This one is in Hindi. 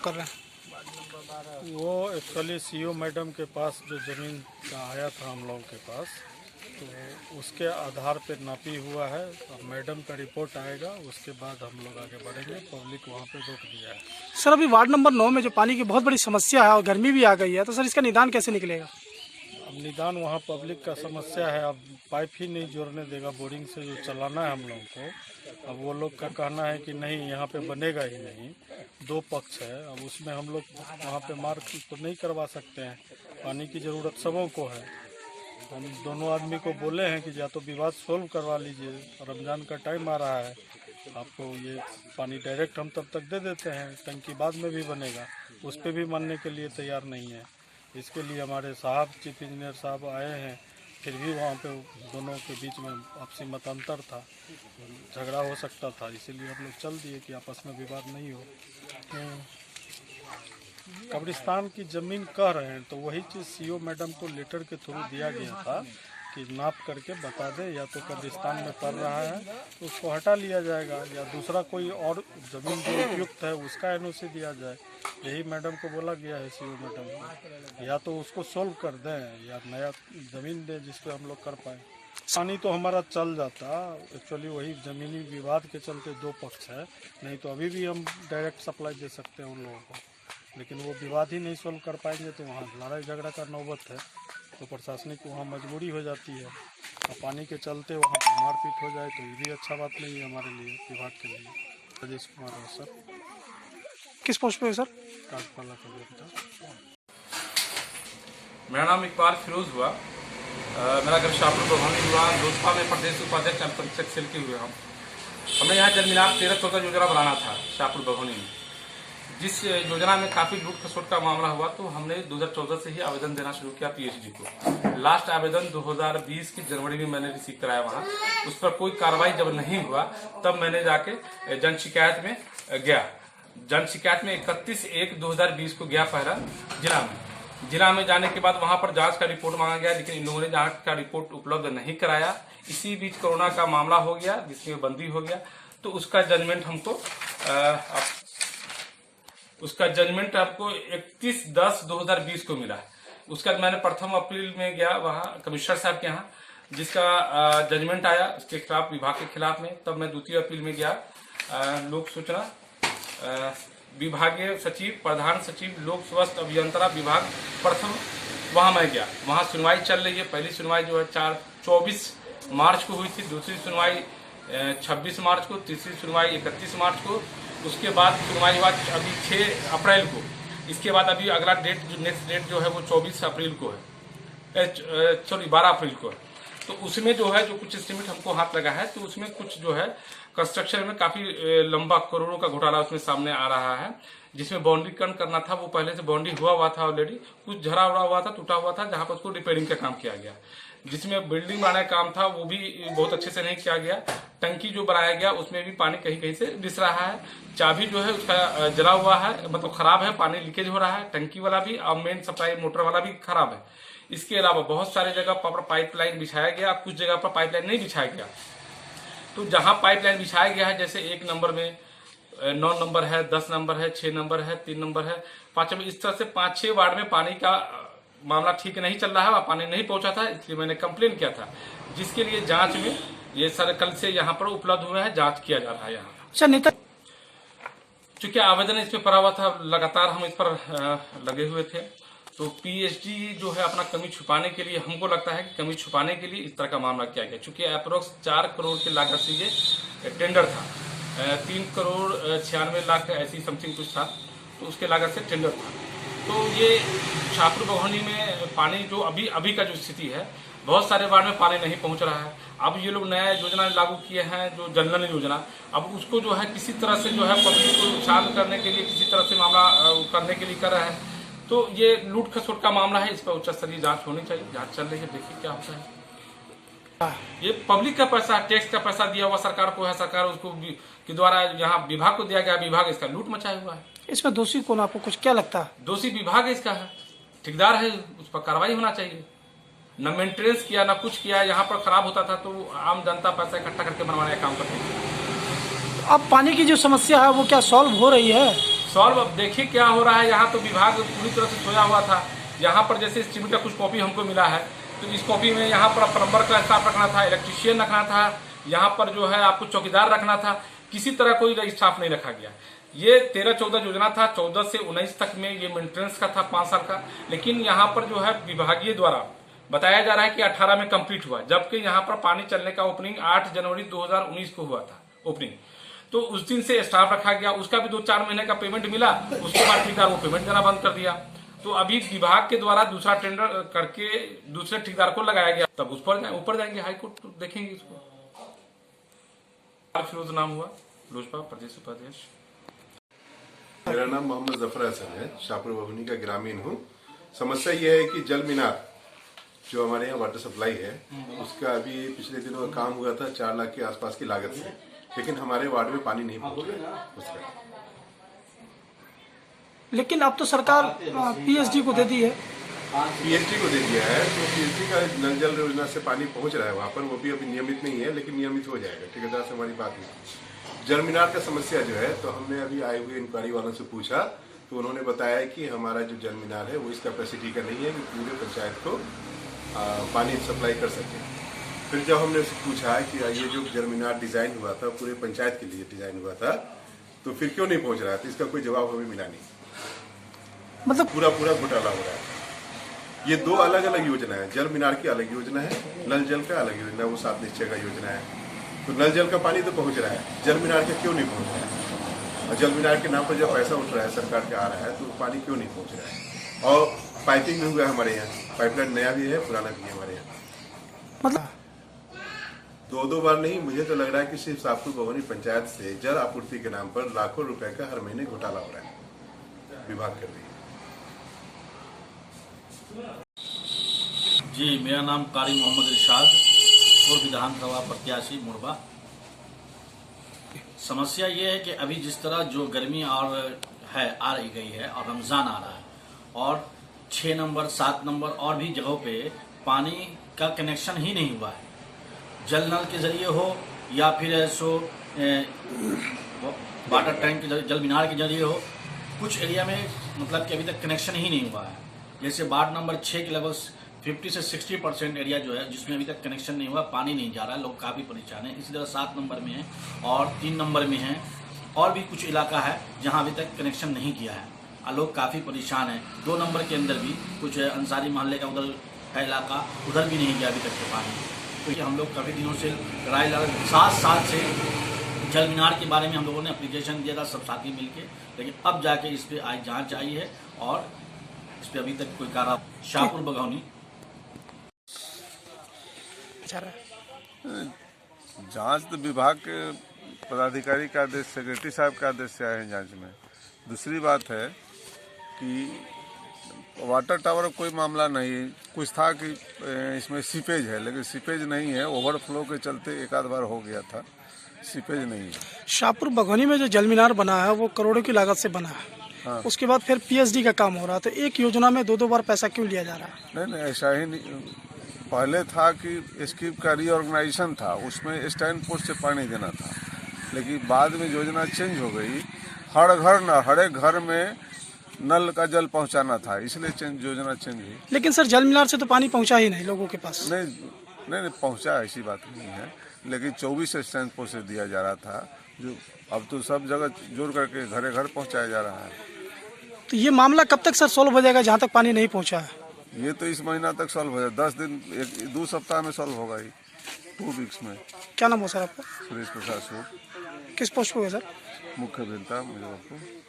कर रहे हैं। वो एक्चुअली सीईओ मैडम के पास जो ज़मीन का आया था हम लोगों के पास, तो उसके आधार पर नापी हुआ है। अब मैडम का रिपोर्ट आएगा, उसके बाद हम लोग आगे बढ़ेंगे। पब्लिक वहाँ पे रोक दिया है। सर अभी वार्ड नंबर 9 में जो पानी की बहुत बड़ी समस्या है और गर्मी भी आ गई है, तो सर इसका निदान कैसे निकलेगा? अब निदान वहाँ पब्लिक का समस्या है। अब पाइप ही नहीं जोड़ने देगा, बोरिंग से जो चलाना है हम लोगों को। अब वो लोग का कहना है कि नहीं, यहाँ पे बनेगा ही नहीं। दो पक्ष है, अब उसमें हम लोग वहाँ पे मार्क तो नहीं करवा सकते हैं। पानी की ज़रूरत सबों को है। हम दोनों आदमी को बोले हैं कि या तो विवाद सोल्व करवा लीजिए, रमज़ान का टाइम आ रहा है, आपको ये पानी डायरेक्ट हम तब तक दे देते हैं, टंकी बाद में भी बनेगा। उस पर भी मानने के लिए तैयार नहीं है। इसके लिए हमारे साहब चीफ इंजीनियर साहब आए हैं, फिर भी वहाँ पे दोनों के बीच में आपसी मतंतर था, झगड़ा हो सकता था, इसीलिए हम लोग चल दिए कि आपस में विवाद नहीं हो। कब्रिस्तान की ज़मीन कह रहे हैं, तो वही चीज़ सीईओ मैडम को लेटर के थ्रू दिया गया था कि नाप करके बता दे, या तो कब्रिस्तान में पड़ रहा है तो उसको हटा लिया जाएगा, या दूसरा कोई और ज़मीन जो उपयुक्त है उसका एनओसी दिया जाए। यही मैडम को बोला गया है सीईओ मैडम को, या तो उसको सोल्व कर दें या नया ज़मीन दें जिस पर हम लोग कर पाएँ। पानी तो हमारा चल जाता, एक्चुअली वही ज़मीनी विवाद के चलते दो पक्ष है, नहीं तो अभी भी हम डायरेक्ट सप्लाई दे सकते हैं उन लोगों को, लेकिन वो विवाद ही नहीं सोल्व कर पाएंगे तो वहाँ लड़ाई झगड़ा का नौबत है, तो प्रशासनिक वहाँ मजबूरी हो जाती है। और पानी के चलते वहाँ पर मारपीट हो जाए तो ये भी अच्छा बात नहीं है हमारे लिए, विभाग के लिए। राजेश कुमार है सर। किस पोस्ट पे है सर? कार्यपालक अभियंता। मेरा नाम इकबाल फिरोज हुआ। मेरा घर शाहपुर भवानी हुआ। लोजपा में प्रदेश उपाध्यक्ष जनपरिषद सेल के हुए हमने यहाँ जल मिलाप 13-14 योजना बनाना था शाहपुर भवानी में। जिस योजना में काफी लूट खसोट का मामला हुआ, तो हमने 2014 से ही आवेदन देना शुरू किया पीएचडी को। लास्ट आवेदन 2020 की जनवरी में मैंने रिसीव कराया वहाँ। उस पर कोई कार्रवाई जब नहीं हुआ, तब मैंने जाके जन शिकायत में गया। जन शिकायत में 31/1/2020 को गया पहला जिला में जाने के बाद वहां पर जांच का रिपोर्ट मांगा गया, लेकिन इन लोगों ने जांच का रिपोर्ट उपलब्ध नहीं कराया। इसी बीच कोरोना का मामला हो गया, जिसमें बंदी हो गया, तो उसका जजमेंट हमको 31/10/2020 को मिला। उसके बाद मैंने 1 अप्रैल में गया वहाँ कमिश्नर साहब के यहाँ, जिसका जजमेंट आया उसके खिलाफ, विभाग के खिलाफ में। तब मैं 2 अप्रैल में गया लोक सूचना विभागीय सचिव, प्रधान सचिव, लोक स्वास्थ्य अभियंत्रण विभाग प्रथम, वहां मैं गया। वहां सुनवाई चल रही है। पहली सुनवाई जो है 24 मार्च को हुई थी, दूसरी सुनवाई 26 मार्च को, तीसरी सुनवाई 31 मार्च को। उसके बाद सुनवाई हुआ अभी 6 अप्रैल को। इसके बाद अभी अगला डेट, जो नेक्स्ट डेट जो है वो 24 अप्रैल को है, सॉरी 12 अप्रैल को है। तो उसमें जो है जो कुछ एस्टिमेट हमको हाथ लगा है, तो उसमें कुछ जो है कंस्ट्रक्शन में काफी लंबा करोड़ों का घोटाला उसमें सामने आ रहा है। जिसमें बाउंड्रीकरण करना था, वो पहले से बाउंड्री हुआ था ऑलरेडी, कुछ झरा उड़ा हुआ था, टूटा हुआ था, जहां पर उसको रिपेयरिंग का काम किया गया। जिसमें बिल्डिंग बनाने का काम था वो भी बहुत अच्छे से नहीं किया गया। टंकी जो बनाया गया उसमें भी पानी कहीं कहीं से रिस रहा है। चाबी जो है उसका जला हुआ है, मतलब खराब है, पानी लीकेज हो रहा है। टंकी वाला भी और मेन सप्लाई मोटर वाला भी खराब है। इसके अलावा बहुत सारे जगह पर पाइपलाइन बिछाया गया, कुछ जगह पर पाइपलाइन नहीं बिछाया गया। तो जहां पाइपलाइन बिछाया गया है, जैसे 1 नंबर में 9 नंबर है, 10 नंबर है, 6 नंबर है, 3 नंबर है, 5 नंबर, इस तरह से 5-6 वार्ड में पानी का मामला ठीक नहीं चल रहा है और पानी नहीं पहुंचा था। इसलिए मैंने कंप्लेन किया था, जिसके लिए जांच में ये सर कल से यहाँ पर उपलब्ध हुए हैं, जांच किया जा रहा है यहाँ। अच्छा नेता, चूंकि आवेदन इस पर पड़ा हुआ था, लगातार हम इस पर लगे हुए थे, तो पीएचडी जो है अपना कमी छुपाने के लिए, हमको लगता है कि कमी छुपाने के लिए इस तरह का मामला किया गया। चूंकि अप्रोक्स 4 करोड़ की लागत से ये टेंडर था, 3 करोड़ 96 लाख ऐसी समथिंग कुछ था, तो उसके लागत से टेंडर था। तो ये शाहपुर भवानी में पानी जो अभी का जो स्थिति है, बहुत सारे वार्ड में पानी नहीं पहुंच रहा है। अब ये लोग नया योजना लागू किए हैं, जो जल नल योजना, अब उसको जो है किसी तरह से जो है पब्लिक को शांत करने के लिए, किसी तरह से मामला करने के लिए कर रहा है। तो ये लूट खसोट का मामला है, इस पर उच्च स्तरीय जांच होनी चाहिए। जांच चल रही है, देखिए क्या होता है। ये पब्लिक का पैसा, टैक्स का पैसा दिया हुआ सरकार को है, सरकार उसको के द्वारा यहाँ विभाग को दिया गया, विभाग इसका लूट मचाया हुआ है। इसमें दोषी कौन, आपको कुछ क्या लगता है? दोषी विभाग इसका है, ठेकेदार है, उस पर कार्रवाई होना चाहिए। न मेंटेनेंस किया, न कुछ किया। यहाँ पर खराब होता था तो आम जनता पैसा इकट्ठा करके बनवाने का काम करती थी। अब पानी की जो समस्या है वो क्या सॉल्व हो रही है? सॉल्व अब देखिए क्या हो रहा है। यहाँ तो विभाग पूरी तरह से सोया हुआ था। यहाँ पर जैसे सिविल का कुछ कॉपी हमको मिला है, तो इस कॉपी में यहाँ पर प्लम्बर का स्टाफ रखना था, इलेक्ट्रीशियन रखना था, यहाँ पर जो है आपको चौकीदार रखना था। किसी तरह कोई स्टाफ नहीं रखा गया। ये 13-14 योजना था, 14 से 19 तक में ये मेंटेनेंस का था 5 साल का। लेकिन यहाँ पर जो है विभागीय द्वारा बताया जा रहा है कि 18 में कंप्लीट हुआ, जबकि यहाँ पर पानी चलने का ओपनिंग 8 जनवरी 2019 को हुआ था ओपनिंग। तो उस दिन से स्टाफ रखा गया, उसका भी 2-4 महीने का पेमेंट मिला, उसके बाद ठेकेदार वो पेमेंट देना बंद कर दिया। तो अभी विभाग के द्वारा दूसरा टेंडर करके दूसरे ठेकेदार को लगाया गया, तब उस पर ऊपर जाएंगे हाईकोर्ट, तो देखेंगे इसको। फिरोज नाम हुआ, लोजपा प्रदेश उपाध्यक्ष। मेरा नाम मोहम्मद जफर हसन है, शाहपुर बभनी का ग्रामीण हूँ। समस्या ये है कि जल मीनार जो हमारे यहाँ वाटर सप्लाई है, उसका अभी पिछले दिनों का काम हुआ था 4 लाख के आसपास की लागत से, लेकिन हमारे वार्ड में पानी नहीं पहुंचा उसका। लेकिन अब तो सरकार पीएचडी को दे दी है। पीएचडी को दे दिया है, तो पीएचडी का नल जल योजना से पानी पहुंच रहा है वहाँ पर। वो भी अभी नियमित नहीं है, लेकिन नियमित हो जाएगा। ठेकेदार से हमारी बात हुई। जल मीनार का समस्या जो है, तो हमने अभी आए हुए इंक्वायरी वालों से पूछा, तो उन्होंने बताया कि हमारा जो जल मीनार है वो इस कैपेसिटी का नहीं है कि पूरे पंचायत को पानी सप्लाई कर सके। फिर जब हमने उससे पूछा कि ये जो जल मीनार डिजाइन हुआ था पूरे पंचायत के लिए डिजाइन हुआ था, तो फिर क्यों नहीं पहुंच रहा है, तो इसका कोई जवाब हमें मिला नहीं। मतलब पूरा घोटाला हो रहा है। ये 2 अलग अलग योजना है। जल मीनार की अलग योजना है, नल जल का अलग योजना है, वो 7 निश्चय का योजना है। तो नल जल का पानी तो पहुंच रहा है, जल मीनार का क्यों नहीं पहुंच रहा है? और जल मीनार के नाम पर जब पैसा उठ रहा है सरकार का आ रहा है, तो पानी क्यों नहीं पहुंच रहा है? और पाइपिंग भी हुआ है हमारे यहाँ, पाइपलाइन नया भी है, पुराना भी है हमारे यहाँ। मतलब 2 बार नहीं, मुझे तो लग रहा है कि सिर्फ शाहपुर बभनी पंचायत से जल आपूर्ति के नाम पर लाखों रुपए का हर महीने घोटाला हो रहा है, विभाग कर रही है। जी, मेरा नाम कारी मोहम्मद इरशाद, पूर्व विधानसभा प्रत्याशी मुरबा। समस्या ये है कि अभी जिस तरह जो गर्मी और है आ रही गई है और रमज़ान आ रहा है, और 6 नंबर 7 नंबर और भी जगहों पे पानी का कनेक्शन ही नहीं हुआ है। जल नल के जरिए हो या फिर वाटर टैंक के जरिए, जल मीनार के जरिए हो, कुछ एरिया में मतलब कि अभी तक कनेक्शन ही नहीं हुआ है। जैसे वार्ड नंबर 6 के लगभग 50 से 60% एरिया जो है जिसमें अभी तक कनेक्शन नहीं हुआ, पानी नहीं जा रहा है, लोग काफ़ी परेशान हैं। इसी तरह 7 नंबर में है और 3 नंबर में है, और भी कुछ इलाका है जहां अभी तक कनेक्शन नहीं किया है और लोग काफ़ी परेशान हैं। 2 नंबर के अंदर भी कुछ अंसारी मोहल्ले का उधर है इलाका, उधर भी नहीं गया अभी तक के पानी। तो ये हम लोग काफ़ी दिनों से लड़ाई लड़ 7 साल से जल मीनार के बारे में हम लोगों ने एप्लीकेशन दिया था सब साथी मिलके, लेकिन अब जाके इस पर आज जाँच आई है और इस पर अभी तक कोई कार्रवाई। शाहपुर बघौनी। जांच तो विभाग के पदाधिकारी का आदेश, सेक्रेटरी साहब का आदेश से आए हैं जांच में। दूसरी बात है कि वाटर टावर कोई मामला नहीं, कुछ था कि इसमें सीपेज है, लेकिन सीपेज नहीं है, ओवरफ्लो के चलते एक आध बार हो गया था, सीपेज नहीं है। शाहपुर बघौनी में जो जल मीनार बना है वो करोड़ों की लागत से बना है। हाँ। उसके बाद फिर पीएचडी का काम हो रहा है, तो एक योजना में 2 बार पैसा क्यों लिया जा रहा है? नहीं, ऐसा ही नहीं। पहले था कि स्कीम का रीऑर्गेनाइजेशन था, उसमें स्टैंड पोस्ट से पानी देना था, लेकिन बाद में योजना चेंज हो गई। हर एक घर में नल का जल पहुंचाना था, इसलिए योजना चेंज हुई। लेकिन सर जल मीनार से तो पानी पहुंचा ही नहीं लोगों के पास। नहीं पहुंचा, ऐसी बात नहीं है, लेकिन 24 स्टैंड पोस्ट से दिया जा रहा था, जो अब तो सब जगह जोड़ करके घरे घर पहुंचाया जा रहा है। तो ये मामला कब तक सर सॉल्व हो जाएगा जहाँ तक पानी नहीं पहुँचा है? ये तो इस महीना तक सॉल्व हो जाए, 10 दिन 2 सप्ताह में सॉल्व होगा ही, 2 वीक्स में। क्या नाम हो सर आपका? सुरेश प्रसाद सूद। किस पोस्ट पे है सर? मुख्य अभियंता मुजफ्फरपुर।